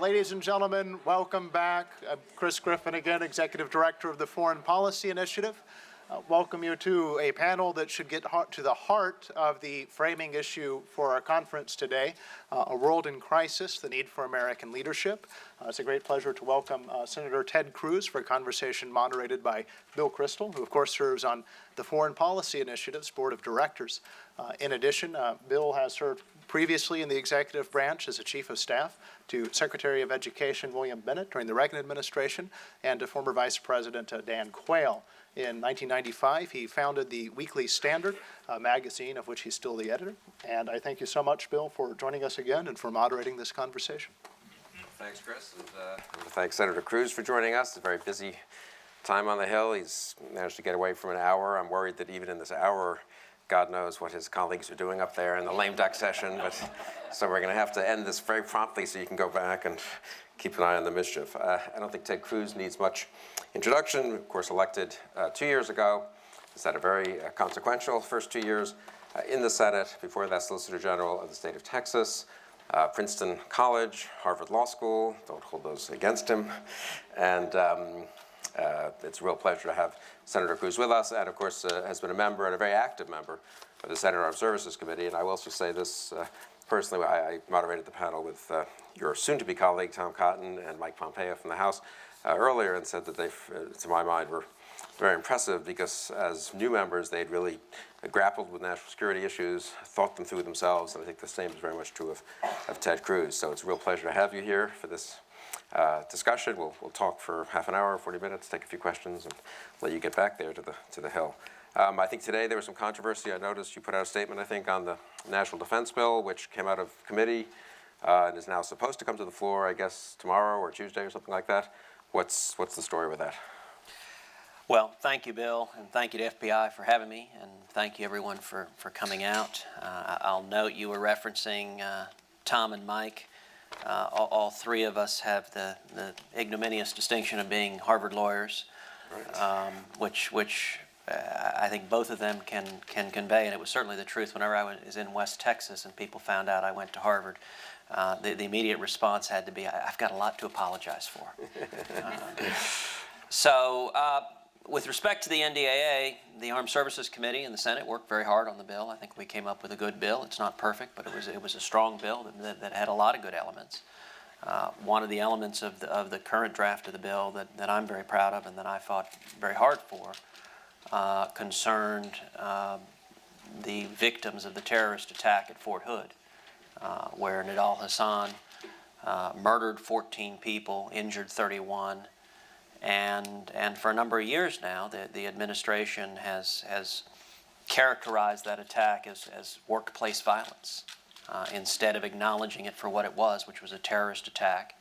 Ladies and gentlemen, welcome back. I'm Chris Griffin again, Executive Director of the Foreign Policy Initiative. Welcome you to a panel that should get to the heart of the framing issue for our conference today, a world in crisis, the need for American leadership. It's a great pleasure to welcome Senator Ted Cruz for a conversation moderated by Bill Kristol, who of course serves on the Foreign Policy Initiative's Board of Directors. In addition, Bill has served previously in the executive branch as a Chief of Staff to Secretary of Education William Bennett during the Reagan administration and to former Vice President Dan Quayle. In 1995, he founded the Weekly Standard, a magazine of which he's still the editor. And I thank you so much, Bill, for joining us again and for moderating this conversation. Thanks, Chris. And thanks, Senator Cruz, for joining us. It's a very busy time on the Hill. He's managed to get away from an hour. I'm worried that even in this hour, God knows what his colleagues are doing up there in the lame duck session. But so we're going to have to end this very promptly so you can go back and keep an eye on the mischief. I don't think Ted Cruz needs much introduction. Of course, elected 2 years ago. He's had a very consequential first 2 years in the Senate. Before that, Solicitor General of the state of Texas, Princeton College, Harvard Law School. Don't hold those against him. And it's a real pleasure to have Senator Cruz with us, and of course has been a member and a very active member of the Senate Armed Services Committee. And I will also say this personally, I moderated the panel with your soon-to-be colleague, Tom Cotton, and Mike Pompeo from the House earlier, and said that they, to my mind, were very impressive because as new members, they'd really grappled with national security issues, thought them through themselves, and I think the same is very much true of Ted Cruz. So it's a real pleasure to have you here for this discussion. We'll talk for half an hour, 40 minutes, take a few questions, and let you get back there to the Hill. I think today there was some controversy. I noticed you put out a statement, I think, on the National Defense Bill, which came out of committee and is now supposed to come to the floor, I guess, tomorrow or Tuesday or something like that. What's the story with that? Well, thank you, Bill, and thank you to FPI for having me, and thank you, everyone, for coming out. I'll note you were referencing Tom and Mike. All three of us have the ignominious distinction of being Harvard lawyers, right. which I think both of them can convey, and it was certainly the truth whenever I was in West Texas and people found out I went to Harvard. The immediate response had to be, I've got a lot to apologize for. With respect to the NDAA, the Armed Services Committee in the Senate worked very hard on the bill. I think we came up with a good bill. It's not perfect, but it was a strong bill that had a lot of good elements. One of the elements of the current draft of the bill that I'm very proud of and that I fought very hard for concerned the victims of the terrorist attack at Fort Hood, where Nidal Hasan murdered 14 people, injured 31. And for a number of years now, the administration has characterized that attack as workplace violence instead of acknowledging it for what it was, which was a terrorist attack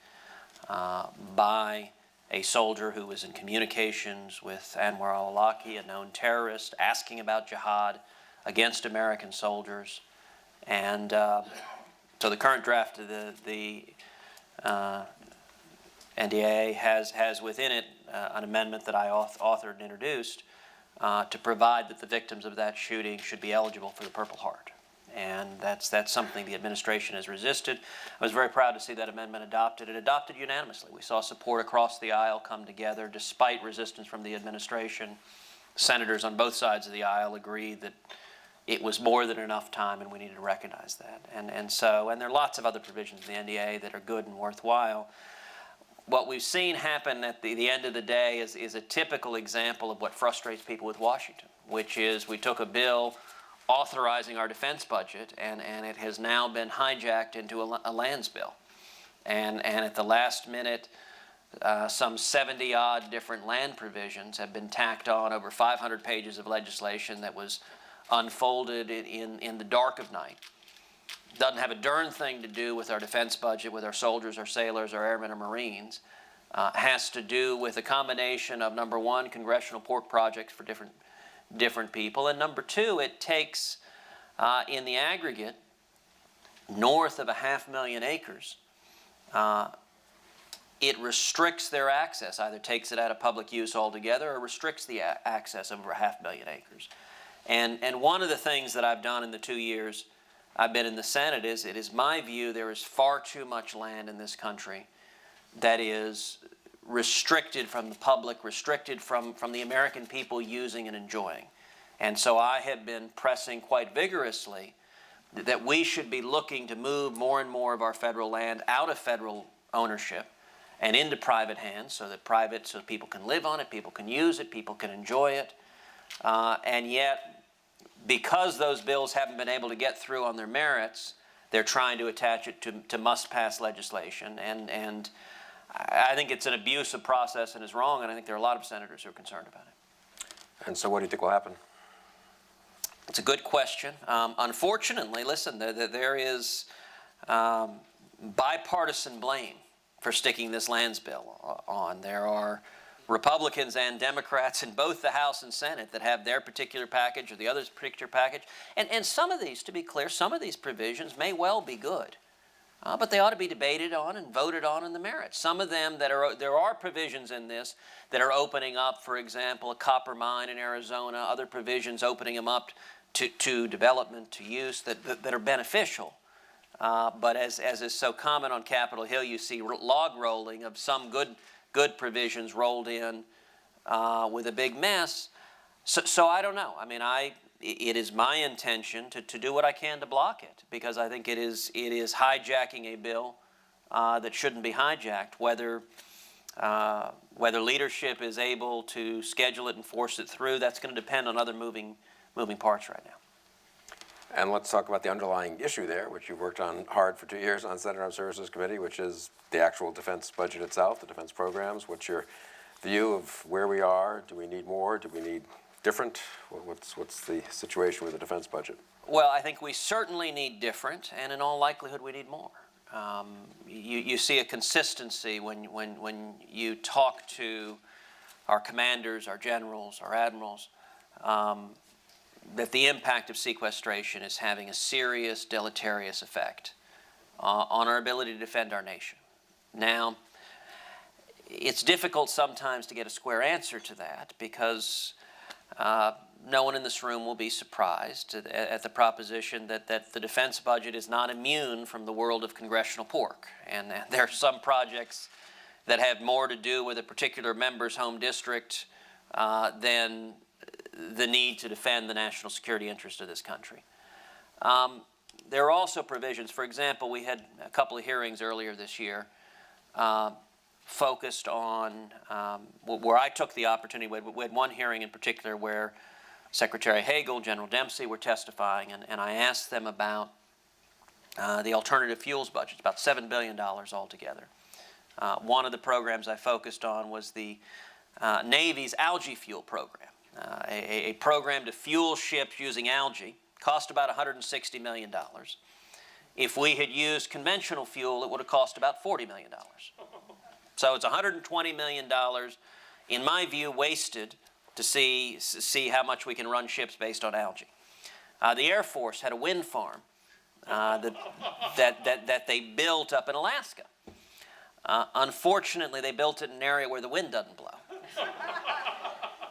by a soldier who was in communications with Anwar al-Awlaki, a known terrorist, asking about jihad against American soldiers. And so the current draft of the NDAA has within it an amendment that I authored and introduced to provide that the victims of that shooting should be eligible for the Purple Heart. And that's something the administration has resisted. I was very proud to see that amendment adopted. It adopted unanimously. We saw support across the aisle come together despite resistance from the administration. Senators on both sides of the aisle agreed that it was more than enough time and we needed to recognize that. And there are lots of other provisions in the NDAA that are good and worthwhile. What we've seen happen at the end of the day is a typical example of what frustrates people with Washington, which is we took a bill authorizing our defense budget and it has now been hijacked into a lands bill. And at the last minute, some 70-odd different land provisions have been tacked on over 500 pages of legislation that was unfolded in the dark of night. Doesn't have a darn thing to do with our defense budget, with our soldiers, our sailors, our airmen, or Marines. Has to do with a combination of, number one, congressional pork projects for different people, and number two, it takes, in the aggregate, north of 500,000 acres. It restricts their access, either takes it out of public use altogether or restricts the access of over 500,000 acres. And one of the things that I've done in the 2 years I've been in the Senate is it is my view there is far too much land in this country that is restricted from the public, restricted from the American people using and enjoying. And so I have been pressing quite vigorously that we should be looking to move more and more of our federal land out of federal ownership and into private hands so people can live on it, people can use it, people can enjoy it. And yet, because those bills haven't been able to get through on their merits, they're trying to attach it to must-pass legislation. And I think it's an abusive process and is wrong, and I think there are a lot of senators who are concerned about it. And so what do you think will happen? It's a good question. Unfortunately, listen, there is bipartisan blame for sticking this lands bill on. There are Republicans and Democrats in both the House and Senate that have their particular package or the other's particular package. And some of these, to be clear, some of these provisions may well be good. But they ought to be debated on and voted on in the merits. Some of them there are provisions in this that are opening up, for example, a copper mine in Arizona, other provisions opening them up to development, to use that are beneficial. But as is so common on Capitol Hill, you see log rolling of some good provisions rolled in with a big mess. So I don't know. I mean, it is my intention to do what I can to block it, because I think it is hijacking a bill that shouldn't be hijacked. Whether leadership is able to schedule it and force it through, that's going to depend on other moving parts right now. And let's talk about the underlying issue there, which you've worked on hard for 2 years on Senate Armed Services Committee, which is the actual defense budget itself, the defense programs. What's your view of where we are? Do we need more? Do we need different? What's the situation with the defense budget? Well, I think we certainly need different, and in all likelihood we need more. You see a consistency when you talk to our commanders, our generals, our admirals, that the impact of sequestration is having a serious deleterious effect on our ability to defend our nation. Now, it's difficult sometimes to get a square answer to that, because no one in this room will be surprised at the proposition that the defense budget is not immune from the world of congressional pork. And there are some projects that have more to do with a particular member's home district than the need to defend the national security interest of this country. There are also provisions. For example, we had a couple of hearings earlier this year focused on where I took the opportunity. We had one hearing in particular where Secretary Hagel, General Dempsey were testifying, and I asked them about the alternative fuels budget, about $7 billion altogether. One of the programs I focused on was the Navy's algae fuel program, a program to fuel ships using algae. Cost about $160 million. If we had used conventional fuel, it would have cost about $40 million. So it's $120 million, in my view, wasted to see how much we can run ships based on algae. The Air Force had a wind farm that they built up in Alaska. Unfortunately, they built it in an area where the wind doesn't blow.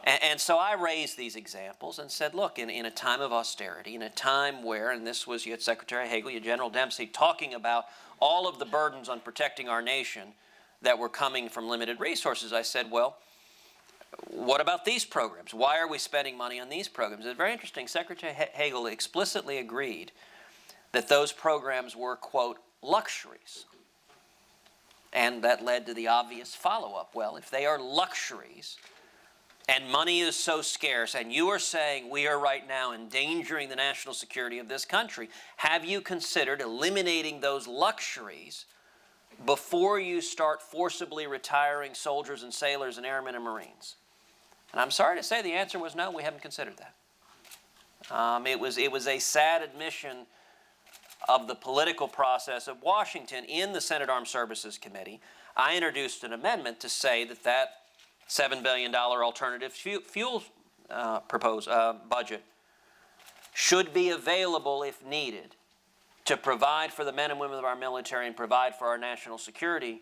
And so I raised these examples and said, look, in a time of austerity, in a time where, and this was, you had Secretary Hagel, you had General Dempsey talking about all of the burdens on protecting our nation that were coming from limited resources, I said, well, what about these programs? Why are we spending money on these programs? It's very interesting. Secretary Hagel explicitly agreed that those programs were, quote, luxuries. And that led to the obvious follow-up. Well, if they are luxuries, and money is so scarce, and you are saying we are right now endangering the national security of this country, have you considered eliminating those luxuries before you start forcibly retiring soldiers and sailors and airmen and Marines? And I'm sorry to say the answer was no, we haven't considered that. It was a sad admission of the political process of Washington in the Senate Armed Services Committee. I introduced an amendment to say that $7 billion alternative fuel budget should be available if needed to provide for the men and women of our military and provide for our national security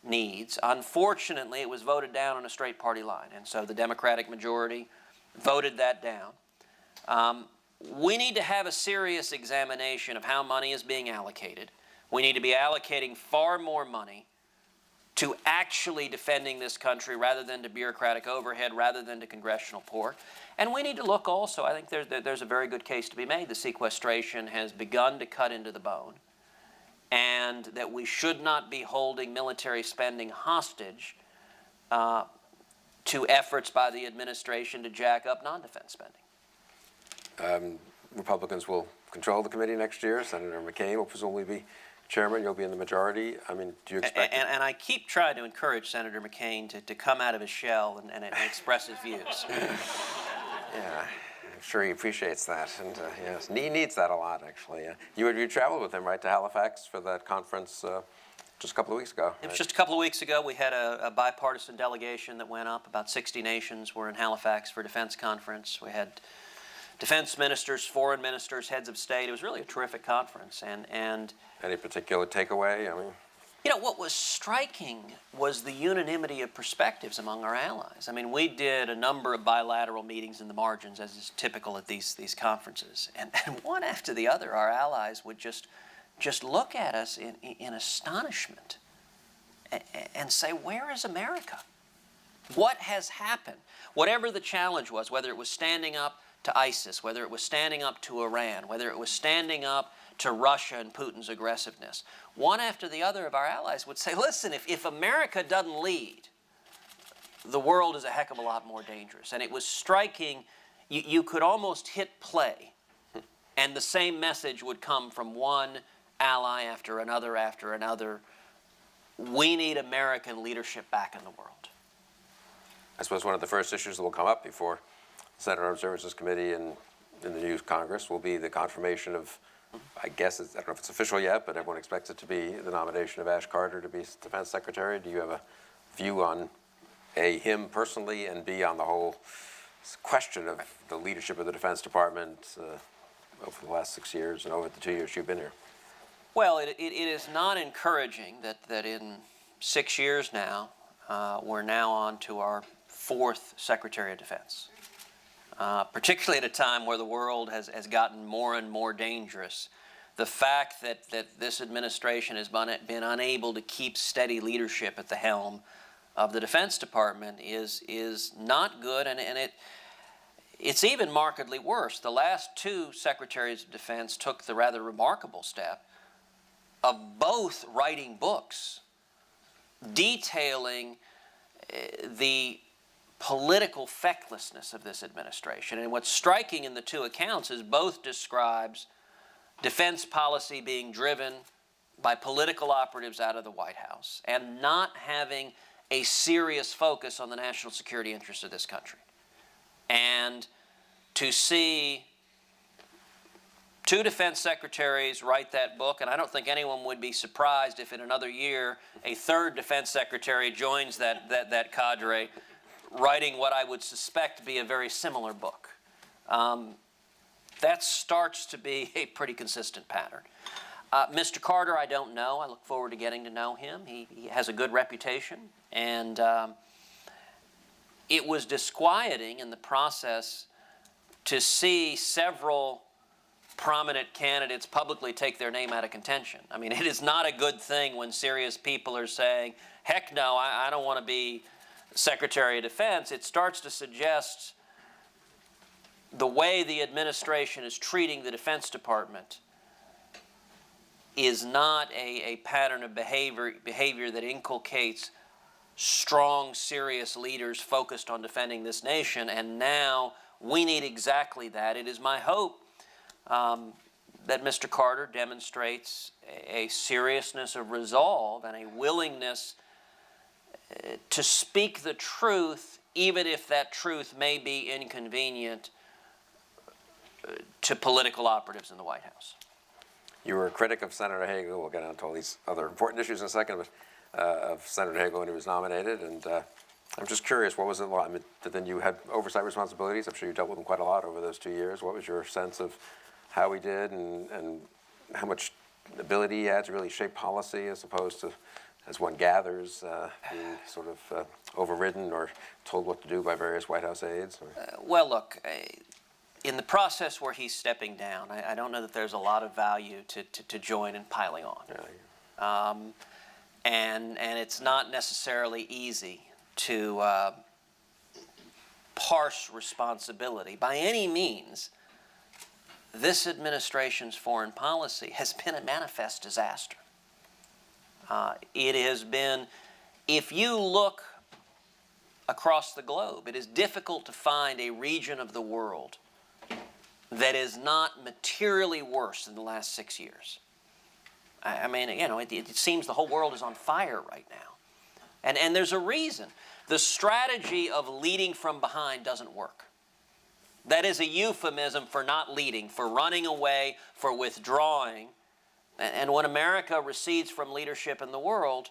needs. Unfortunately, it was voted down on a straight party line, and so the Democratic majority voted that down. we need to have a serious examination of how money is being allocated. We need to be allocating far more money to actually defending this country rather than to bureaucratic overhead, rather than to congressional pork. And we need to look also, I think there's a very good case to be made. The sequestration has begun to cut into the bone, and that we should not be holding military spending hostage to efforts by the administration to jack up non-defense spending. Republicans will control the committee next year. Senator McCain will presumably be chairman. You'll be in the majority. I mean, do you expect... And I keep trying to encourage Senator McCain to come out of his shell and express his views. Yeah, I'm sure he appreciates that, and yes, he needs that a lot, actually. You traveled with him, right, to Halifax for that conference just a couple of weeks ago. It was just a couple of weeks ago. We had a bipartisan delegation that went up. About 60 nations were in Halifax for a defense conference. We had defense ministers, foreign ministers, heads of state. It was really a terrific conference. And any particular takeaway? I mean, you know, what was striking was the unanimity of perspectives among our allies. I mean, we did a number of bilateral meetings in the margins, as is typical at these conferences. And one after the other, our allies would just look at us in astonishment and say, where is America? What has happened? Whatever the challenge was, whether it was standing up to ISIS, whether it was standing up to Iran, whether it was standing up to Russia and Putin's aggressiveness, one after the other of our allies would say, listen, if America doesn't lead, the world is a heck of a lot more dangerous. And it was striking. You could almost hit play, and the same message would come from one ally after another. We need American leadership back in the world. I suppose one of the first issues that will come up before the Senate Armed Services Committee and in the new Congress will be the confirmation of, I guess, I don't know if it's official yet, but everyone expects it to be the nomination of Ash Carter to be Defense Secretary. Do you have a view on, A, him personally, and B, on the whole question of the leadership of the Defense Department over the last 6 years and over the 2 years you've been here? Well, it is not encouraging that in 6 years now, we're now on to our fourth Secretary of Defense. Particularly at a time where the world has gotten more and more dangerous. The fact that this administration has been unable to keep steady leadership at the helm of the Defense Department is not good, and it's even markedly worse. The last two Secretaries of Defense took the rather remarkable step of both writing books detailing the political fecklessness of this administration. And what's striking in the two accounts is both describes defense policy being driven by political operatives out of the White House and not having a serious focus on the national security interests of this country. And to see two defense secretaries write that book, and I don't think anyone would be surprised if in another year a third defense secretary joins that cadre, writing what I would suspect to be a very similar book. That starts to be a pretty consistent pattern. Mr. Carter, I don't know. I look forward to getting to know him. He has a good reputation, and it was disquieting in the process to see several prominent candidates publicly take their name out of contention. I mean, it is not a good thing when serious people are saying, heck no, I don't want to be Secretary of Defense. It starts to suggest the way the administration is treating the Defense Department is not a pattern of behavior that inculcates strong, serious leaders focused on defending this nation, and now we need exactly that. It is my hope that Mr. Carter demonstrates a seriousness of resolve and a willingness to speak the truth, even if that truth may be inconvenient to political operatives in the White House. You were a critic of Senator Hagel. We'll get on to all these other important issues in a second, but of Senator Hagel when he was nominated. And I'm just curious, what was it like? I mean, then you had oversight responsibilities. I'm sure you dealt with him quite a lot over those 2 years. What was your sense of how he did and how much ability he had to really shape policy as opposed to, as one gathers, being sort of overridden or told what to do by various White House aides? Well, look, in the process where he's stepping down, I don't know that there's a lot of value to join in piling on. And it's not necessarily easy to parse responsibility. By any means, this administration's foreign policy has been a manifest disaster. It has been, if you look across the globe, it is difficult to find a region of the world that is not materially worse in the last 6 years. I mean, you know, it seems the whole world is on fire right now. And there's a reason. The strategy of leading from behind doesn't work. That is a euphemism for not leading, for running away, for withdrawing. And when America recedes from leadership in the world,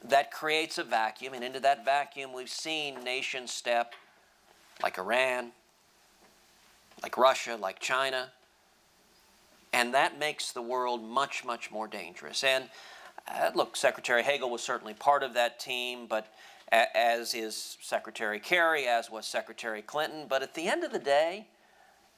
that creates a vacuum. And into that vacuum, we've seen nations step like Iran, like Russia, like China. And that makes the world much, much more dangerous. And look, Secretary Hagel was certainly part of that team, but as is Secretary Kerry, as was Secretary Clinton. But at the end of the day,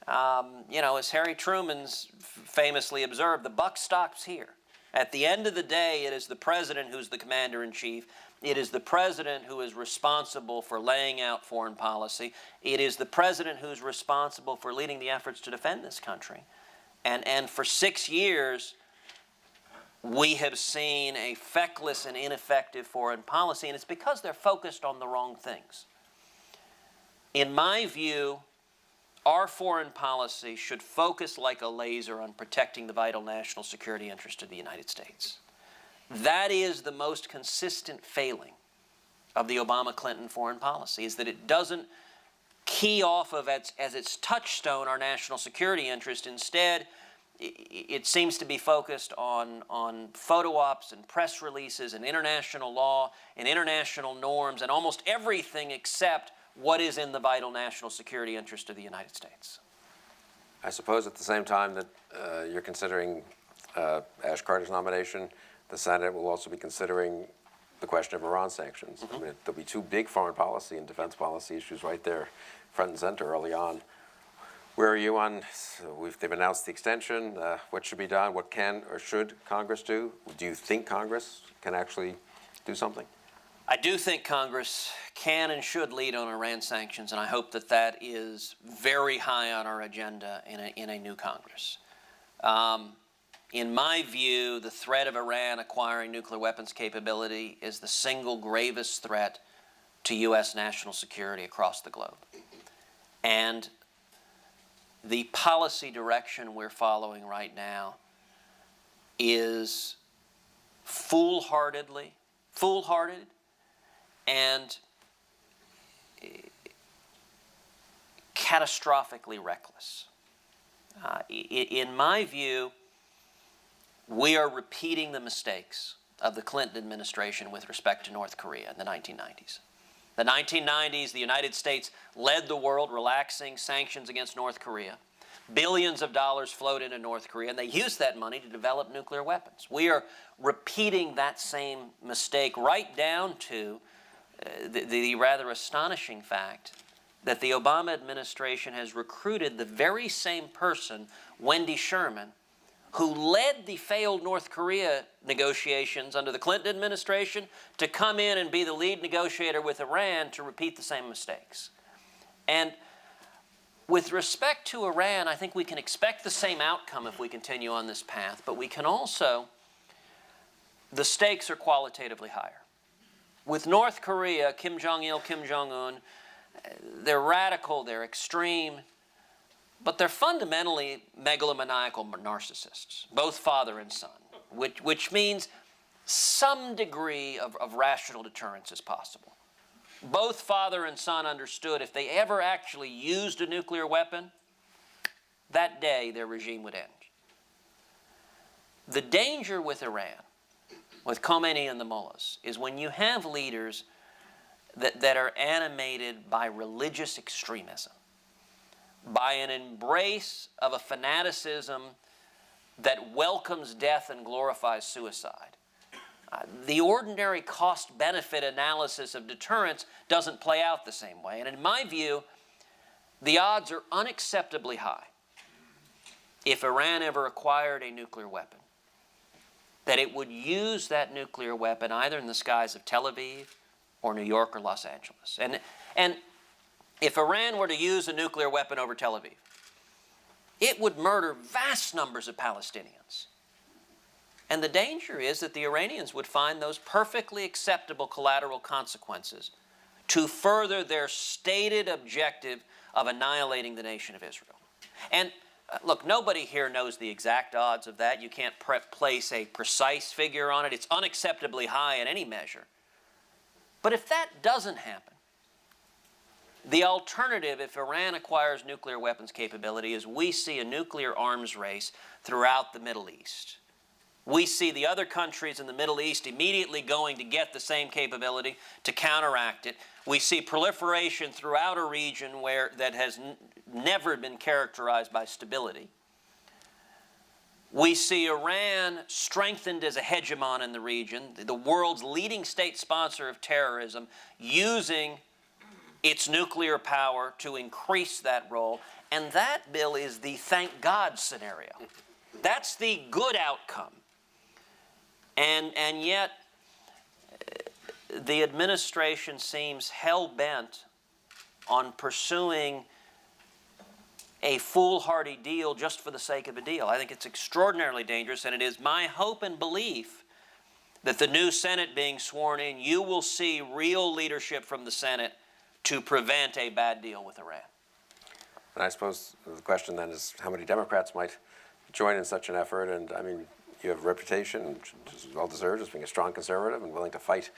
you know, as Harry Truman's famously observed, the buck stops here. At the end of the day, it is the president who's the commander-in-chief. It is the president who is responsible for laying out foreign policy. It is the president who's responsible for leading the efforts to defend this country. And for 6 years, we have seen a feckless and ineffective foreign policy, and it's because they're focused on the wrong things. In my view, our foreign policy should focus like a laser on protecting the vital national security interest of the United States. That is the most consistent failing of the Obama-Clinton foreign policy, is that it doesn't key off of as its touchstone our national security interest. Instead, it seems to be focused on photo ops and press releases and international law and international norms and almost everything except what is in the vital national security interest of the United States. I suppose at the same time that you're considering Ash Carter's nomination, the Senate will also be considering the question of Iran sanctions. I mean, there'll be two big foreign policy and defense policy issues right there, front and center early on. Where are you on? They've announced the extension. What should be done? What can or should Congress do? Do you think Congress can actually do something? I do think Congress can and should lead on Iran sanctions, and I hope that that is very high on our agenda in a new Congress. In my view, the threat of Iran acquiring nuclear weapons capability is the single gravest threat to U.S. national security across the globe. And the policy direction we're following right now is foolhardy and catastrophically reckless. In my view, we are repeating the mistakes of the Clinton administration with respect to North Korea in the 1990s. The 1990s, the United States led the world relaxing sanctions against North Korea. Billions of dollars flowed into North Korea, and they used that money to develop nuclear weapons. We are repeating that same mistake right down to the rather astonishing fact that the Obama administration has recruited the very same person, Wendy Sherman, who led the failed North Korea negotiations under the Clinton administration, to come in and be the lead negotiator with Iran to repeat the same mistakes. And with respect to Iran, I think we can expect the same outcome if we continue on this path, but we can also, the stakes are qualitatively higher. With North Korea, Kim Jong-il, Kim Jong-un, they're radical, they're extreme, but they're fundamentally megalomaniacal narcissists, both father and son, which means some degree of rational deterrence is possible. Both father and son understood if they ever actually used a nuclear weapon, that day their regime would end. The danger with Iran, with Khomeini and the mullahs, is when you have leaders that are animated by religious extremism, by an embrace of a fanaticism that welcomes death and glorifies suicide. The ordinary cost-benefit analysis of deterrence doesn't play out the same way. And in my view, the odds are unacceptably high, if Iran ever acquired a nuclear weapon, that it would use that nuclear weapon either in the skies of Tel Aviv or New York or Los Angeles. And if Iran were to use a nuclear weapon over Tel Aviv, it would murder vast numbers of Palestinians. And the danger is that the Iranians would find those perfectly acceptable collateral consequences to further their stated objective of annihilating the nation of Israel. And look, nobody here knows the exact odds of that. You can't place a precise figure on it. It's unacceptably high in any measure. But if that doesn't happen, the alternative, if Iran acquires nuclear weapons capability, is we see a nuclear arms race throughout the Middle East. We see the other countries in the Middle East immediately going to get the same capability to counteract it. We see proliferation throughout a region that has never been characterized by stability. We see Iran strengthened as a hegemon in the region, the world's leading state sponsor of terrorism, using its nuclear power to increase that role. And that, Bill, is the thank God scenario. That's the good outcome. And yet, the administration seems hell-bent on pursuing a foolhardy deal just for the sake of a deal. I think it's extraordinarily dangerous, and it is my hope and belief that the new Senate being sworn in, you will see real leadership from the Senate to prevent a bad deal with Iran. And I suppose the question then is how many Democrats might join in such an effort? And I mean, you have a reputation, which is well-deserved, as being a strong conservative and willing to fight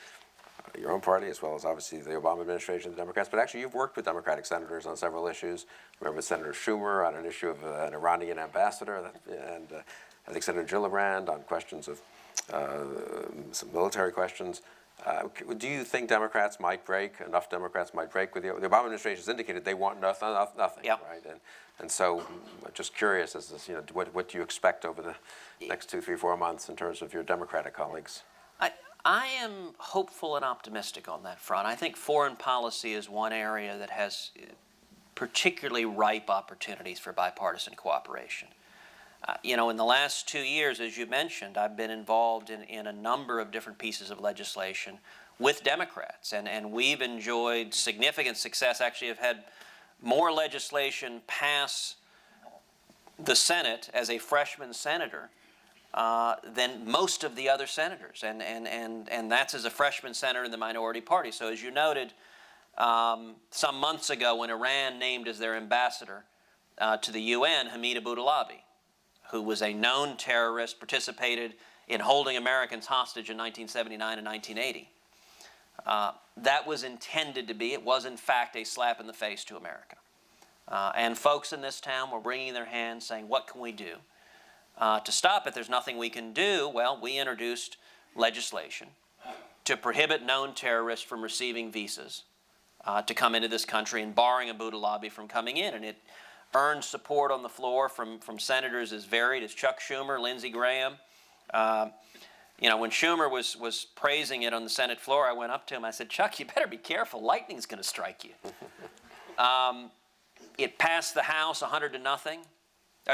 your own party, as well as obviously the Obama administration, the Democrats. But actually, you've worked with Democratic senators on several issues. I remember Senator Schumer on an issue of an Iranian ambassador, and I think Senator Gillibrand on questions of some military questions. Do you think enough Democrats might break with the Obama administration has indicated they want nothing, Yep. right? And so I'm just curious as to, what do you expect over the next 2, 3, 4 months in terms of your Democratic colleagues? I am hopeful and optimistic on that front. I think foreign policy is one area that has particularly ripe opportunities for bipartisan cooperation. In the last 2 years, as you mentioned, I've been involved in a number of different pieces of legislation with Democrats, and we've enjoyed significant success. Actually, have had more legislation pass the Senate as a freshman senator than most of the other senators, and that's as a freshman senator in the minority party. So as you noted, some months ago when Iran named as their ambassador to the UN Hamid Abudulabi, who was a known terrorist, participated in holding Americans hostage in 1979 and 1980. That was intended to be, it was in fact a slap in the face to America. And folks in this town were wringing their hands saying, what can we do to stop it? There's nothing we can do. Well, we introduced legislation to prohibit known terrorists from receiving visas to come into this country and barring Abudulabi from coming in. And it earned support on the floor from senators as varied as Chuck Schumer, Lindsey Graham. When Schumer was praising it on the Senate floor, I went up to him. I said, Chuck, you better be careful. Lightning's going to strike you. It passed the House 100-0.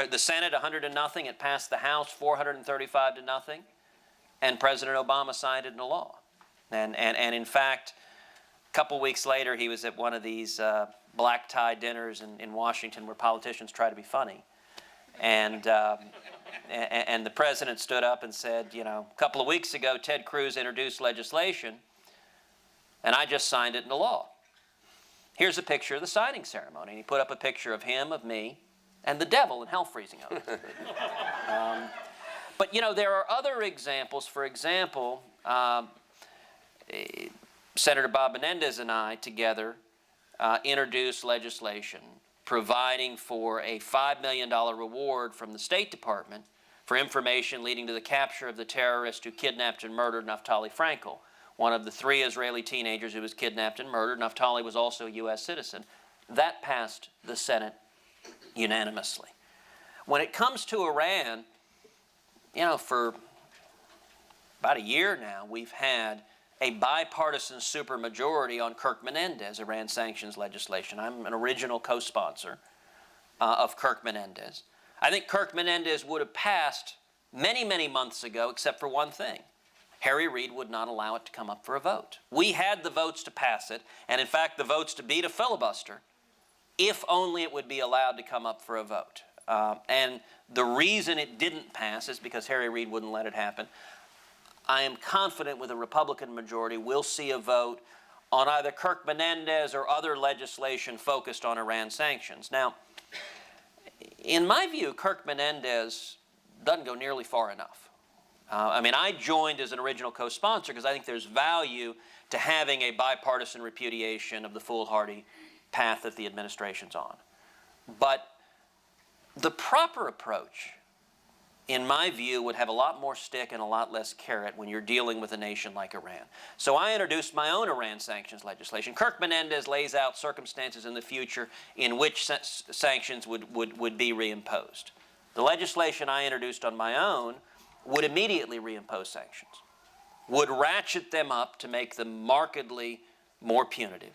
The Senate 100-0. It passed the House 435-0. And President Obama signed it into law. And in fact, a couple weeks later, he was at one of these black tie dinners in Washington where politicians try to be funny. And the president stood up and said, a couple of weeks ago, Ted Cruz introduced legislation, and I just signed it into law. Here's a picture of the signing ceremony. And he put up a picture of him, of me, and the devil in hell freezing over. But, there are other examples. For example, Senator Bob Menendez and I together introduced legislation providing for a $5 million reward from the State Department for information leading to the capture of the terrorist who kidnapped and murdered Naftali Frankel, one of the 3 Israeli teenagers who was kidnapped and murdered. Naftali was also a U.S. citizen. That passed the Senate unanimously. When it comes to Iran, for about a year now, we've had a bipartisan supermajority on Kirk-Menendez Iran sanctions legislation. I'm an original co-sponsor of Kirk-Menendez. I think Kirk-Menendez would have passed many, many months ago, except for one thing. Harry Reid would not allow it to come up for a vote. We had the votes to pass it, and in fact the votes to beat a filibuster, if only it would be allowed to come up for a vote. And the reason it didn't pass is because Harry Reid wouldn't let it happen. I am confident with a Republican majority we'll see a vote on either Kirk-Menendez or other legislation focused on Iran sanctions. Now, in my view, Kirk-Menendez doesn't go nearly far enough. I mean, I joined as an original co-sponsor because I think there's value to having a bipartisan repudiation of the foolhardy path that the administration's on. But the proper approach, in my view, would have a lot more stick and a lot less carrot when you're dealing with a nation like Iran. So I introduced my own Iran sanctions legislation. Kirk-Menendez lays out circumstances in the future in which sanctions would be reimposed. The legislation I introduced on my own would immediately reimpose sanctions, would ratchet them up to make them markedly more punitive,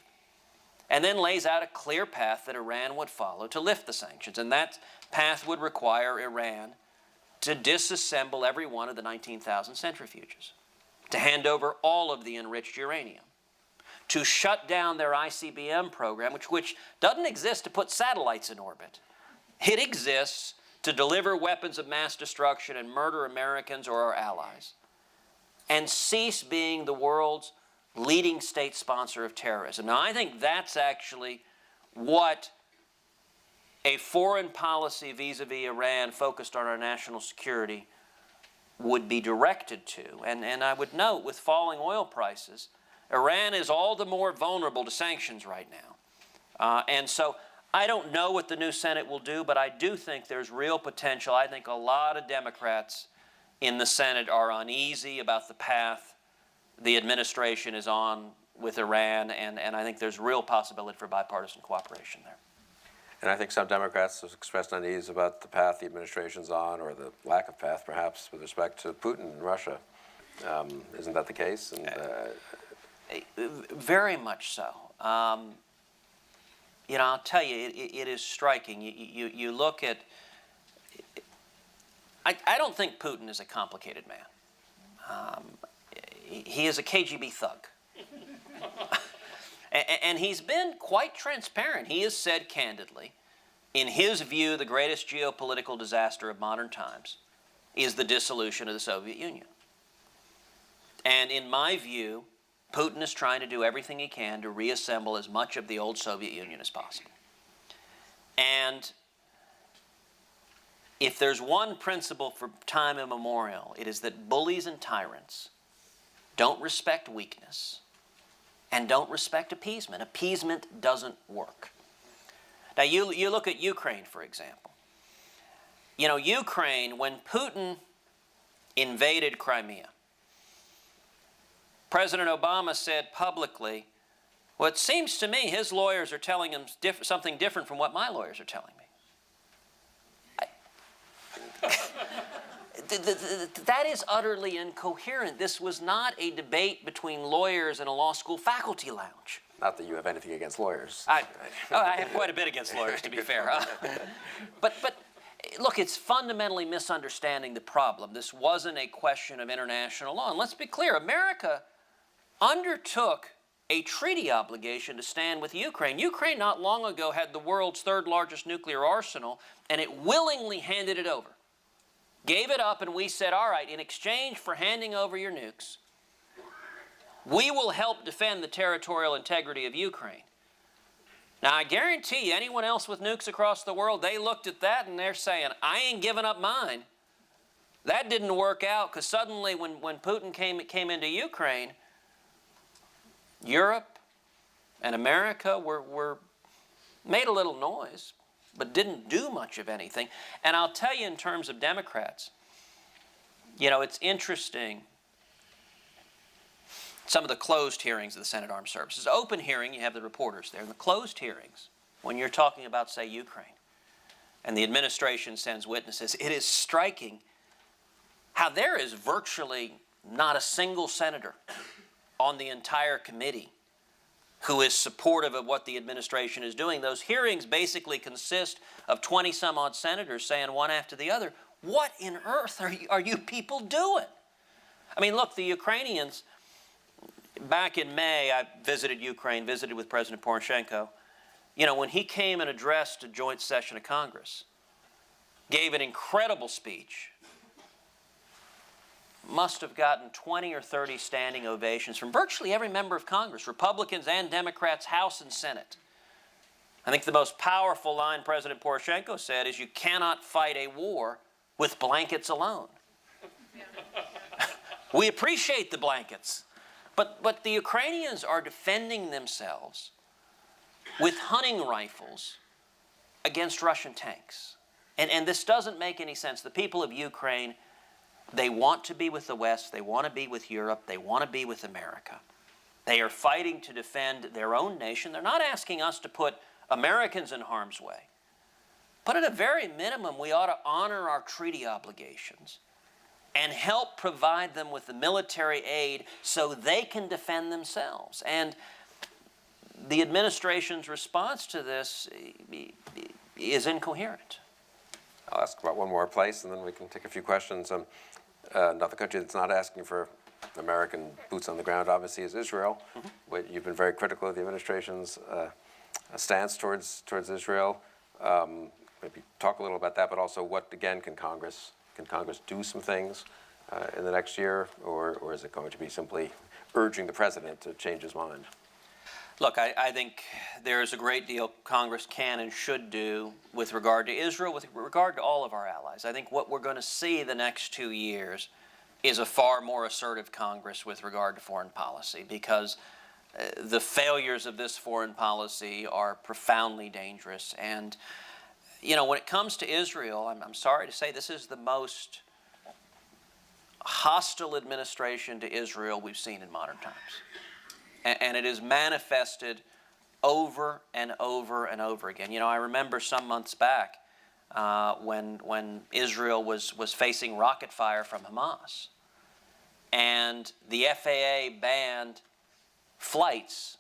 and then lays out a clear path that Iran would follow to lift the sanctions. And that path would require Iran to disassemble every one of the 19,000 centrifuges, to hand over all of the enriched uranium, to shut down their ICBM program, which doesn't exist to put satellites in orbit. It exists to deliver weapons of mass destruction and murder Americans or our allies, and cease being the world's leading state sponsor of terrorism. Now, I think that's actually what a foreign policy vis-a-vis Iran focused on our national security would be directed to. And I would note, with falling oil prices, Iran is all the more vulnerable to sanctions right now. And so I don't know what the new Senate will do, but I do think there's real potential. I think a lot of Democrats in the Senate are uneasy about the path the administration is on with Iran, and I think there's real possibility for bipartisan cooperation there. And I think some Democrats have expressed unease about the path the administration's on, or the lack of path, perhaps, with respect to Putin and Russia. Isn't that the case? Very much so. You know, I'll tell you, it is striking. You look at... I don't think Putin is a complicated man. He is a KGB thug. And he's been quite transparent. He has said candidly, in his view, the greatest geopolitical disaster of modern times is the dissolution of the Soviet Union. And in my view, Putin is trying to do everything he can to reassemble as much of the old Soviet Union as possible. And if there's one principle for time immemorial, it is that bullies and tyrants don't respect weakness and don't respect appeasement. Appeasement doesn't work. Now, you look at Ukraine, for example. You know, Ukraine, when Putin invaded Crimea, President Obama said publicly, well, it seems to me his lawyers are telling him something different from what my lawyers are telling me. That is utterly incoherent. This was not a debate between lawyers in a law school faculty lounge. Not that you have anything against lawyers. I have quite a bit against lawyers, to be fair. But look, it's fundamentally misunderstanding the problem. This wasn't a question of international law. And let's be clear, America undertook a treaty obligation to stand with Ukraine. Ukraine not long ago had the world's third largest nuclear arsenal, and it willingly handed it over. Gave it up, and we said, all right, in exchange for handing over your nukes, we will help defend the territorial integrity of Ukraine. Now, I guarantee you, anyone else with nukes across the world, they looked at that and they're saying, I ain't giving up mine. That didn't work out, because suddenly when Putin came into Ukraine, Europe and America were made a little noise, but didn't do much of anything. And I'll tell you, in terms of Democrats, you know, it's interesting, some of the closed hearings of the Senate Armed Services. Open hearing, you have the reporters there. In the closed hearings, when you're talking about, say, Ukraine, and the administration sends witnesses, it is striking how there is virtually not a single senator on the entire committee who is supportive of what the administration is doing. Those hearings basically consist of 20-some odd senators saying one after the other, what in earth are you people doing? I mean, look, the Ukrainians, back in May, I visited Ukraine, visited with President Poroshenko. You know, when he came and addressed a joint session of Congress, gave an incredible speech, must have gotten 20 or 30 standing ovations from virtually every member of Congress, Republicans and Democrats, House and Senate. I think the most powerful line President Poroshenko said is, you cannot fight a war with blankets alone. We appreciate the blankets, but the Ukrainians are defending themselves with hunting rifles against Russian tanks. And this doesn't make any sense. The people of Ukraine, they want to be with the West, they want to be with Europe, they want to be with America. They are fighting to defend their own nation. They're not asking us to put Americans in harm's way. But at a very minimum, we ought to honor our treaty obligations and help provide them with the military aid so they can defend themselves. And the administration's response to this is incoherent. I'll ask about one more place, and then we can take a few questions. Another country that's not asking for American boots on the ground, obviously, is Israel. Mm-hmm. You've been very critical of the administration's stance towards Israel. Maybe talk a little about that, but also what, again, can Congress do some things in the next year, or is it going to be simply urging the president to change his mind? Look, I think there is a great deal Congress can and should do with regard to Israel, with regard to all of our allies. I think what we're going to see the next 2 years is a far more assertive Congress with regard to foreign policy, because the failures of this foreign policy are profoundly dangerous. And, you know, when it comes to Israel, I'm sorry to say, this is the most hostile administration to Israel we've seen in modern times. And it is manifested over and over and over again. You know, I remember some months back when Israel was facing rocket fire from Hamas, and the FAA banned flights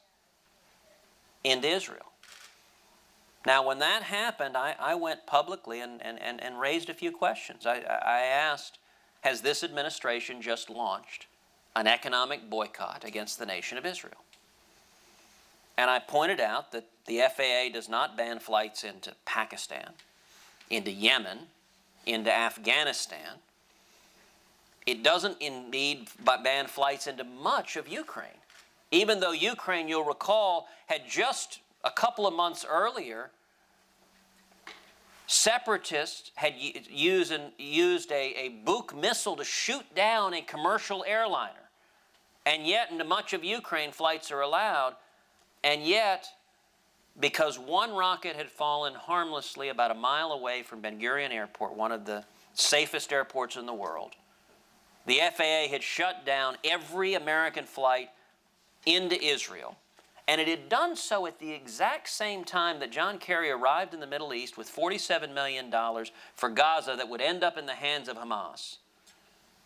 into Israel. Now, when that happened, I went publicly and raised a few questions. I asked, has this administration just launched an economic boycott against the nation of Israel? And I pointed out that the FAA does not ban flights into Pakistan, into Yemen, into Afghanistan. It doesn't indeed ban flights into much of Ukraine, even though Ukraine, you'll recall, had just a couple of months earlier, separatists had used a Buk missile to shoot down a commercial airliner. And yet, into much of Ukraine, flights are allowed. And yet, because one rocket had fallen harmlessly about a mile away from Ben Gurion Airport, one of the safest airports in the world, the FAA had shut down every American flight into Israel. And it had done so at the exact same time that John Kerry arrived in the Middle East with $47 million for Gaza that would end up in the hands of Hamas,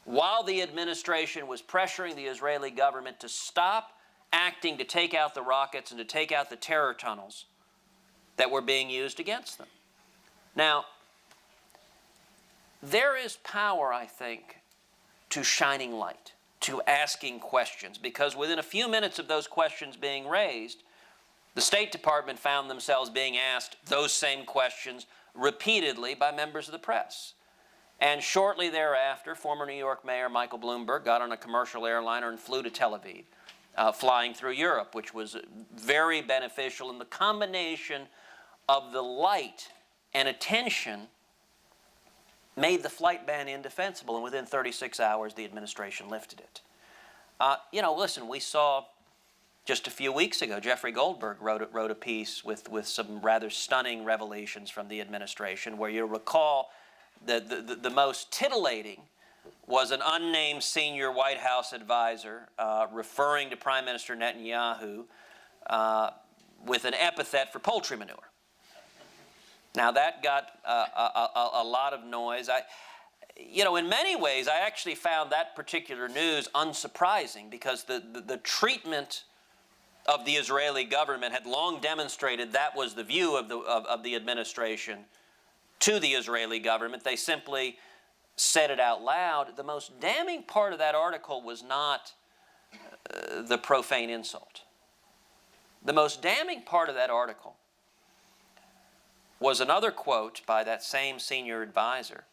while the administration was pressuring the Israeli government to stop acting to take out the rockets and to take out the terror tunnels that were being used against them. Now, there is power, I think, to shining light, to asking questions, because within a few minutes of those questions being raised, the State Department found themselves being asked those same questions repeatedly by members of the press. And shortly thereafter, former New York Mayor Michael Bloomberg got on a commercial airliner and flew to Tel Aviv, flying through Europe, which was very beneficial. And the combination of the light and attention made the flight ban indefensible, and within 36 hours, the administration lifted it. You know, listen, we saw just a few weeks ago, Jeffrey Goldberg wrote a piece with some rather stunning revelations from the administration, where you'll recall the most titillating was an unnamed senior White House advisor referring to Prime Minister Netanyahu with an epithet for poultry manure. Now, that got a lot of noise. you know, in many ways, I actually found that particular news unsurprising because the treatment of the Israeli government had long demonstrated that was the view of the administration to the Israeli government. They simply said it out loud. The most damning part of that article was not the profane insult. The most damning part of that article was another quote by that same senior advisor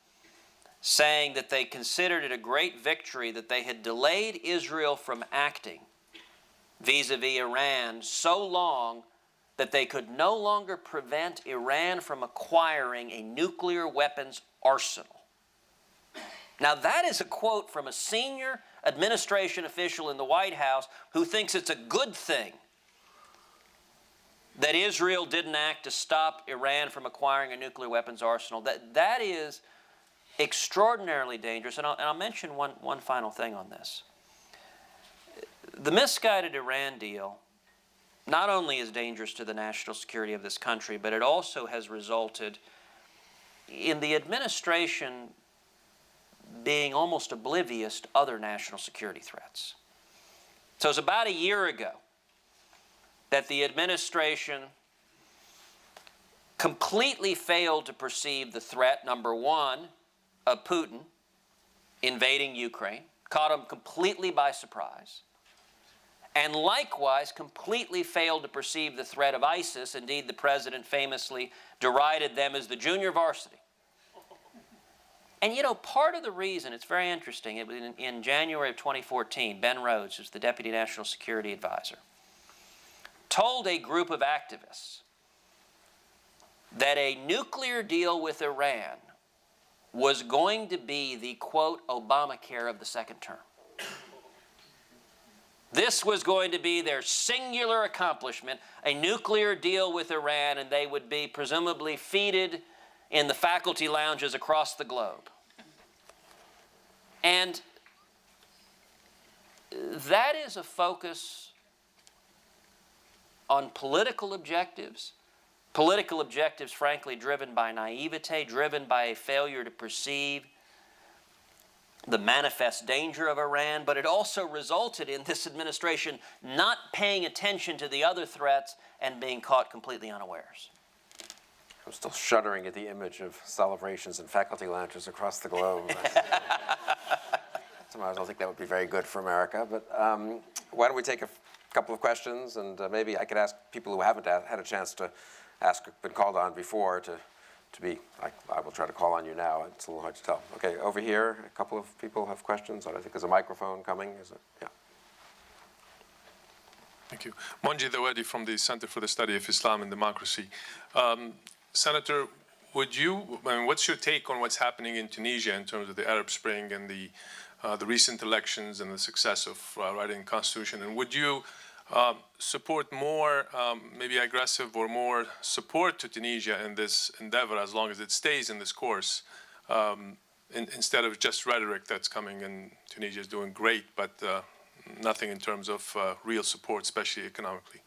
saying that they considered it a great victory that they had delayed Israel from acting vis-a-vis Iran so long that they could no longer prevent Iran from acquiring a nuclear weapons arsenal. Now that is a quote from a senior administration official in the White House who thinks it's a good thing that Israel didn't act to stop Iran from acquiring a nuclear weapons arsenal. That is extraordinarily dangerous. And I'll mention one final thing on this. The misguided Iran deal not only is dangerous to the national security of this country, but it also has resulted in the administration being almost oblivious to other national security threats. So it was about a year ago that the administration completely failed to perceive the threat, number one, of Putin invading Ukraine, caught him completely by surprise, and likewise completely failed to perceive the threat of ISIS. Indeed, the president famously derided them as the junior varsity. And you know, part of the reason, it's very interesting, it was in January of 2014, Ben Rhodes, who's the Deputy National Security Advisor, told a group of activists that a nuclear deal with Iran was going to be the, quote, Obamacare of the second term. This was going to be their singular accomplishment, a nuclear deal with Iran, and they would be presumably feted in the faculty lounges across the globe. And that is a focus on political objectives, frankly, driven by naivete, driven by a failure to perceive the manifest danger of Iran, but it also resulted in this administration not paying attention to the other threats and being caught completely unawares. I'm still shuddering at the image of celebrations in faculty lounges across the globe. Somehow I don't think that would be very good for America. But why don't we take a couple of questions, and maybe I could ask people who haven't had a chance to ask, been called on before, to be, I will try to call on you now. It's a little hard to tell. Okay, over here, a couple of people have questions. I think there's a microphone coming. Is it? Yeah. Thank you. Monji Dawedi from the Center for the Study of Islam and Democracy. Senator, what's your take on what's happening in Tunisia in terms of the Arab Spring and the recent elections and the success of writing a constitution? And would you support more, maybe aggressive or more support to Tunisia in this endeavor as long as it stays in this course, instead of just rhetoric that's coming and Tunisia is doing great, but nothing in terms of real support, especially economically?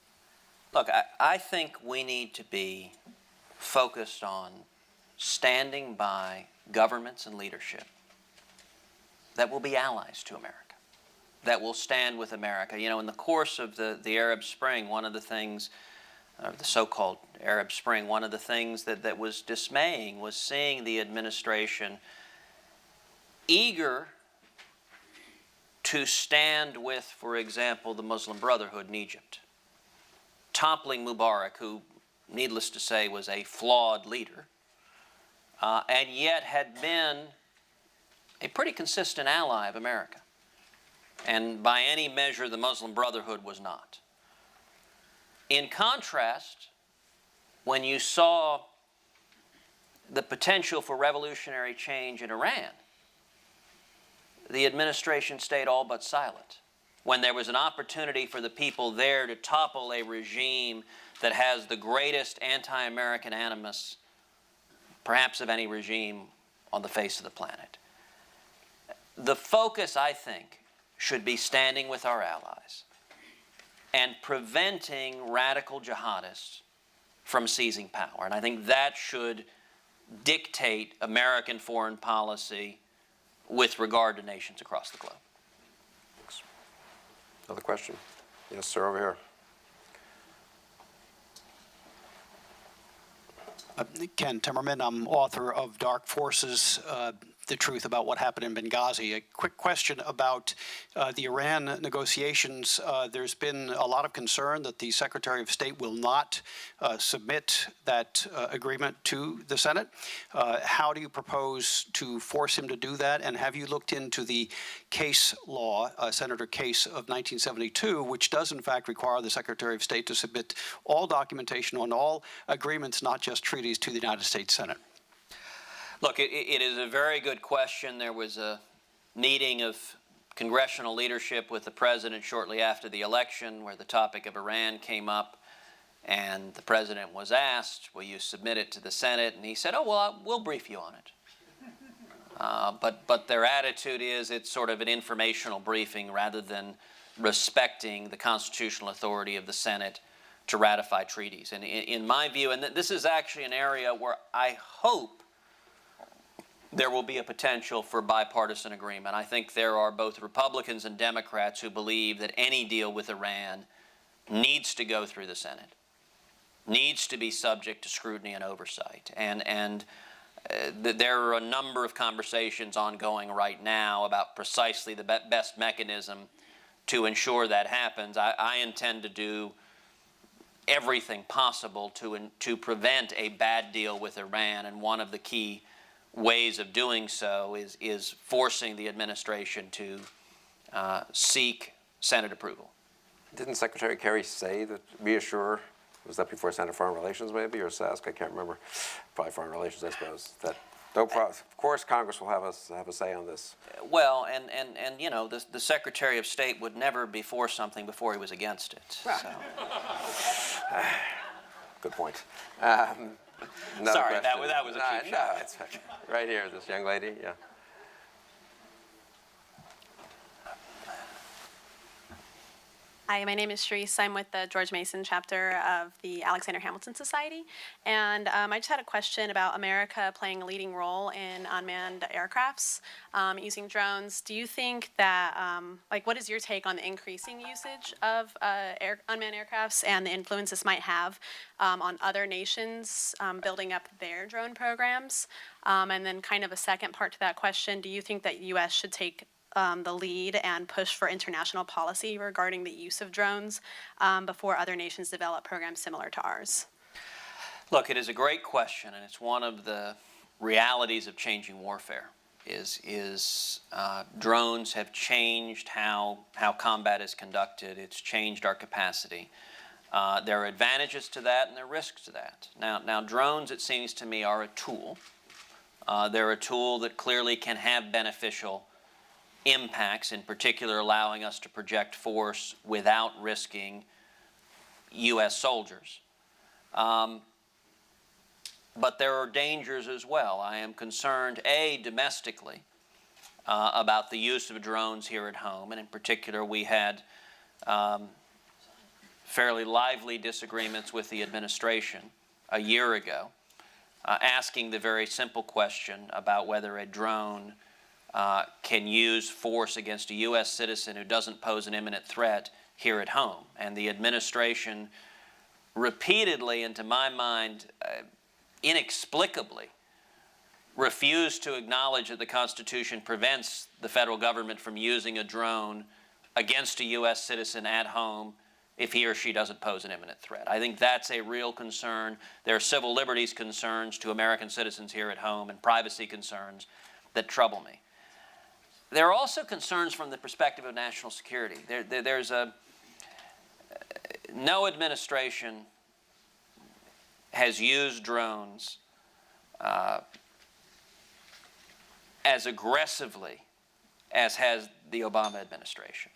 Look, I think we need to be focused on standing by governments and leadership that will be allies to America, that will stand with America. You know, in the course of the Arab Spring, one of the things, the so-called Arab Spring, one of the things that was dismaying was seeing the administration eager to stand with, for example, the Muslim Brotherhood in Egypt, toppling Mubarak, who, needless to say, was a flawed leader, and yet had been a pretty consistent ally of America. And by any measure, the Muslim Brotherhood was not. In contrast, when you saw the potential for revolutionary change in Iran, the administration stayed all but silent. When there was an opportunity for the people there to topple a regime that has the greatest anti-American animus, perhaps of any regime on the face of the planet. The focus, I think, should be standing with our allies and preventing radical jihadists from seizing power. And I think that should dictate American foreign policy with regard to nations across the globe. Another question? Yes, sir, over here. Ken Timmerman, I'm author of Dark Forces, The Truth About What Happened in Benghazi. A quick question about the Iran negotiations. There's been a lot of concern that the Secretary of State will not submit that agreement to the Senate. How do you propose to force him to do that? And have you looked into the case law, Senator Case of 1972, which does in fact require the Secretary of State to submit all documentation on all agreements, not just treaties, to the United States Senate? Look, it is a very good question. There was a meeting of congressional leadership with the president shortly after the election where the topic of Iran came up, and the president was asked, will you submit it to the Senate? And he said, oh, well, we'll brief you on it. But their attitude is it's sort of an informational briefing rather than respecting the constitutional authority of the Senate to ratify treaties. And in my view, and this is actually an area where I hope there will be a potential for bipartisan agreement. I think there are both Republicans and Democrats who believe that any deal with Iran needs to go through the Senate, needs to be subject to scrutiny and oversight. And there are a number of conversations ongoing right now about precisely the best mechanism to ensure that happens. I intend to do everything possible to prevent a bad deal with Iran, and one of the key ways of doing so is forcing the administration to seek Senate approval. Didn't Secretary Kerry say that, reassure, was that before Senate Foreign Relations maybe, or SASC? I can't remember. Probably Foreign Relations, I suppose. That, of course, Congress will have a say on this. Well, and you know, the Secretary of State would never be for something before he was against it. Right. So. Good point. Sorry, that was a cheap shot. No, it's right here, this young lady, yeah. Hi, my name is Sharice. I'm with the George Mason chapter of the Alexander Hamilton Society. And I just had a question about America playing a leading role in unmanned aircrafts using drones. Do you think that, what is your take on the increasing usage of unmanned aircrafts and the influence this might have on other nations building up their drone programs? And then kind of a second part to that question, do you think that U.S. should take the lead and push for international policy regarding the use of drones before other nations develop programs similar to ours? Look, it is a great question, and it's one of the realities of changing warfare. Drones have changed how combat is conducted. It's changed our capacity. There are advantages to that, and there are risks to that. Now, drones, it seems to me, are a tool. They're a tool that clearly can have beneficial impacts, in particular allowing us to project force without risking U.S. soldiers. But there are dangers as well. I am concerned, domestically, about the use of drones here at home, and in particular we had fairly lively disagreements with the administration a year ago, asking the very simple question about whether a drone can use force against a U.S. citizen who doesn't pose an imminent threat here at home. And the administration repeatedly, and to my mind, inexplicably, refused to acknowledge that the Constitution prevents the federal government from using a drone against a U.S. citizen at home if he or she doesn't pose an imminent threat. I think that's a real concern. There are civil liberties concerns to American citizens here at home and privacy concerns that trouble me. There are also concerns from the perspective of national security. No administration has used drones as aggressively as has the Obama administration.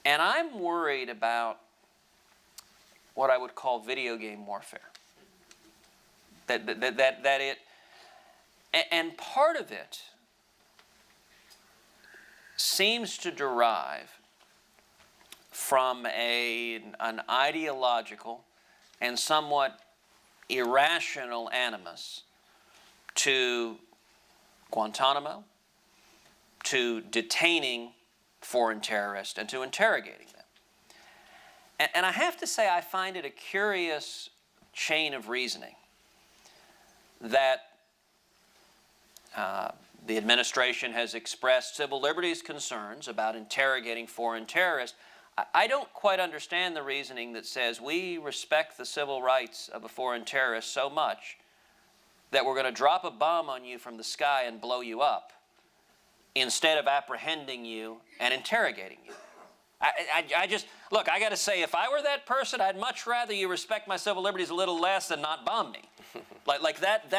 And I'm worried about what I would call video game warfare. And part of it seems to derive from an ideological and somewhat irrational animus to Guantanamo, to detaining foreign terrorists, and to interrogating them. And I have to say, I find it a curious chain of reasoning that the administration has expressed civil liberties concerns about interrogating foreign terrorists. I don't quite understand the reasoning that says we respect the civil rights of a foreign terrorist so much that we're going to drop a bomb on you from the sky and blow you up instead of apprehending you and interrogating you. I just, look, I got to say, if I were that person, I'd much rather you respect my civil liberties a little less than not bomb me. like that,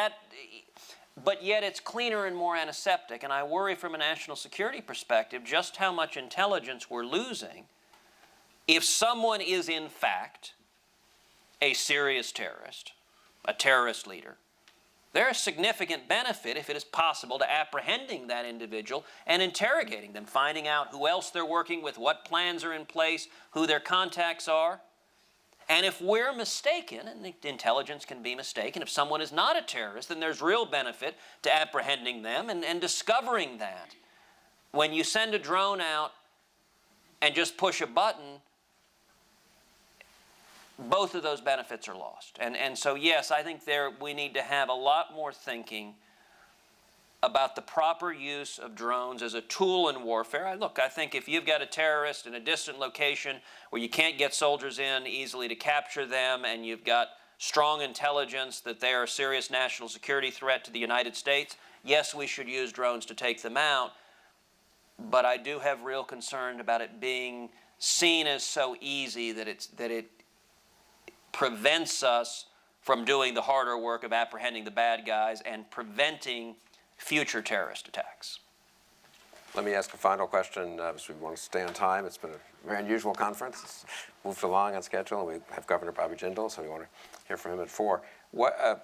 but yet it's cleaner and more antiseptic, and I worry from a national security perspective just how much intelligence we're losing if someone is in fact a serious terrorist, a terrorist leader. There's significant benefit, if it is possible, to apprehending that individual and interrogating them, finding out who else they're working with, what plans are in place, who their contacts are. And if we're mistaken, and the intelligence can be mistaken, if someone is not a terrorist, then there's real benefit to apprehending them and discovering that. When you send a drone out and just push a button, both of those benefits are lost. And so, yes, I think we need to have a lot more thinking about the proper use of drones as a tool in warfare. Look, I think if you've got a terrorist in a distant location where you can't get soldiers in easily to capture them, and you've got strong intelligence that they are a serious national security threat to the United States, yes, we should use drones to take them out. But I do have real concern about it being seen as so easy that it prevents us from doing the harder work of apprehending the bad guys and preventing future terrorist attacks. Let me ask a final question, because we want to stay on time. It's been a very unusual conference. It's moved along on schedule, and we have Governor Bobby Jindal, so we want to hear from him at 4.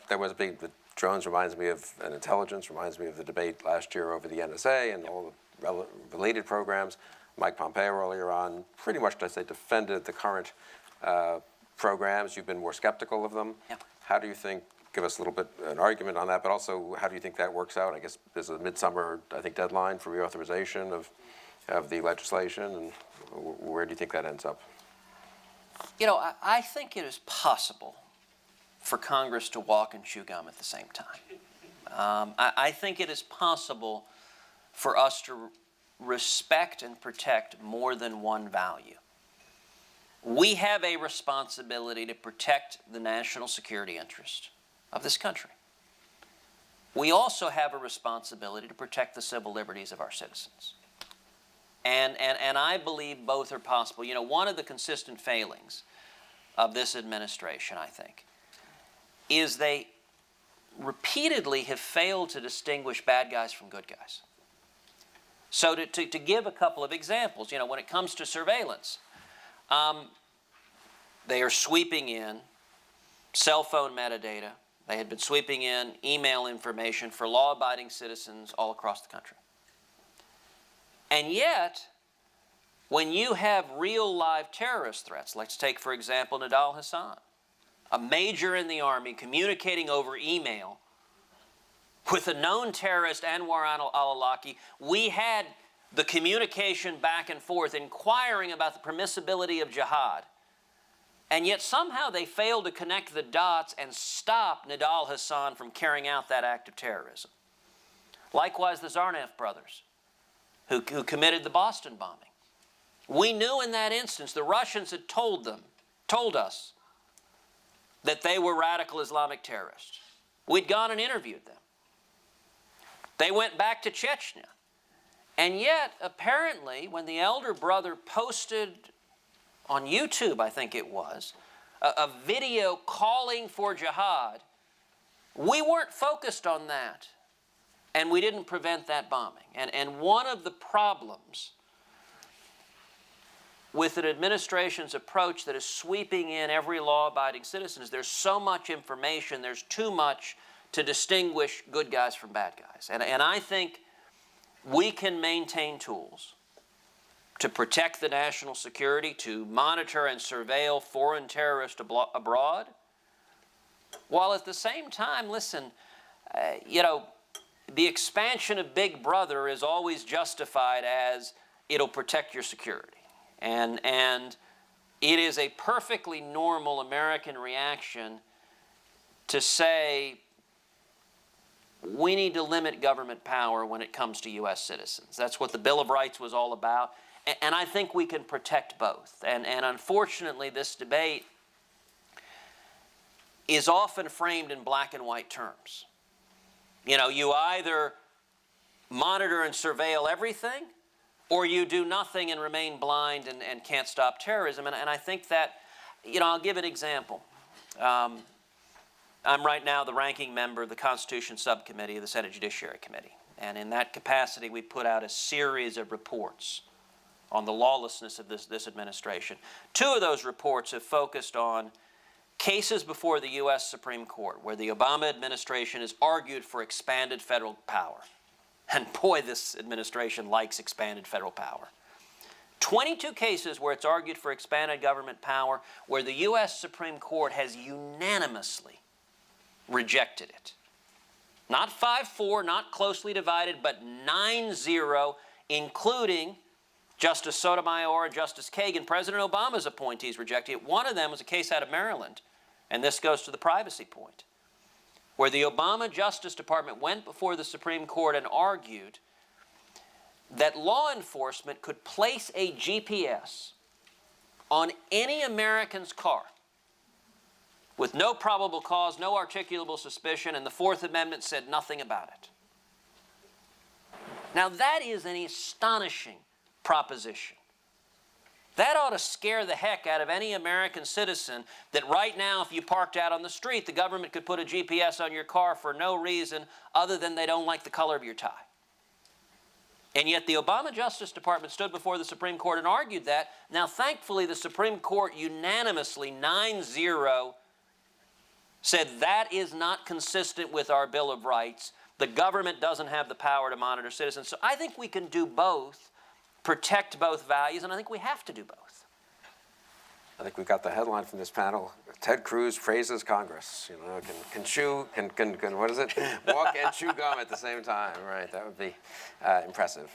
There was the drones reminds me of, and intelligence reminds me of the debate last year over the NSA and all the related programs. Mike Pompeo earlier on pretty much, I say, defended the current programs. You've been more skeptical of them. Yeah. How do you think, give us a little bit an argument on that, but also how do you think that works out? I guess there's a midsummer, I think, deadline for reauthorization of the legislation, and where do you think that ends up? You know, I think it is possible for Congress to walk and chew gum at the same time. I think it is possible for us to respect and protect more than one value. We have a responsibility to protect the national security interest of this country. We also have a responsibility to protect the civil liberties of our citizens. And I believe both are possible. You know, one of the consistent failings of this administration, I think, is they repeatedly have failed to distinguish bad guys from good guys. So to give a couple of examples, you know, when it comes to surveillance, they are sweeping in cell phone metadata. They had been sweeping in email information for law-abiding citizens all across the country. And yet, when you have real live terrorist threats, let's take, for example, Nidal Hasan, a major in the Army communicating over email with a known terrorist, Anwar al-Awlaki, we had the communication back and forth inquiring about the permissibility of jihad. And yet somehow they failed to connect the dots and stop Nidal Hasan from carrying out that act of terrorism. Likewise, the Zarnaf brothers, who committed the Boston bombing. We knew in that instance the Russians had told us that they were radical Islamic terrorists. We'd gone and interviewed them. They went back to Chechnya. And yet, apparently, when the elder brother posted on YouTube, I think it was, a video calling for jihad, we weren't focused on that. And we didn't prevent that bombing. And one of the problems with an administration's approach that is sweeping in every law-abiding citizen is there's so much information, there's too much to distinguish good guys from bad guys. And I think we can maintain tools to protect the national security, to monitor and surveil foreign terrorists abroad, while at the same time, listen, you know, the expansion of Big Brother is always justified as it'll protect your security. And it is a perfectly normal American reaction to say we need to limit government power when it comes to U.S. citizens. That's what the Bill of Rights was all about. And I think we can protect both. And unfortunately, this debate is often framed in black and white terms. You know, you either monitor and surveil everything, or you do nothing and remain blind and can't stop terrorism. And I think that, you know, I'll give an example. I'm right now the ranking member of the Constitution Subcommittee of the Senate Judiciary Committee. And in that capacity, we put out a series of reports on the lawlessness of this administration. 2 of those reports have focused on cases before the U.S. Supreme Court where the Obama administration has argued for expanded federal power. And boy, this administration likes expanded federal power. 22 cases where it's argued for expanded government power where the U.S. Supreme Court has unanimously rejected it. Not 5-4, not closely divided, but 9-0, including Justice Sotomayor and Justice Kagan, President Obama's appointees, rejected it. One of them was a case out of Maryland, and this goes to the privacy point, where the Obama Justice Department went before the Supreme Court and argued that law enforcement could place a GPS on any American's car with no probable cause, no articulable suspicion, and the Fourth Amendment said nothing about it. Now that is an astonishing proposition. That ought to scare the heck out of any American citizen that right now, if you parked out on the street, the government could put a GPS on your car for no reason other than they don't like the color of your tie. And yet the Obama Justice Department stood before the Supreme Court and argued that. Now, thankfully, the Supreme Court unanimously, 9-0, said that is not consistent with our Bill of Rights. The government doesn't have the power to monitor citizens. So I think we can do both, protect both values, and I think we have to do both. I think we got the headline from this panel. Ted Cruz praises Congress. You know, can what is it? Walk and chew gum at the same time. Right, that would be impressive.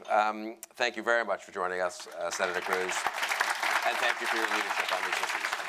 Thank you very much for joining us, Senator Cruz, and thank you for your leadership on these issues.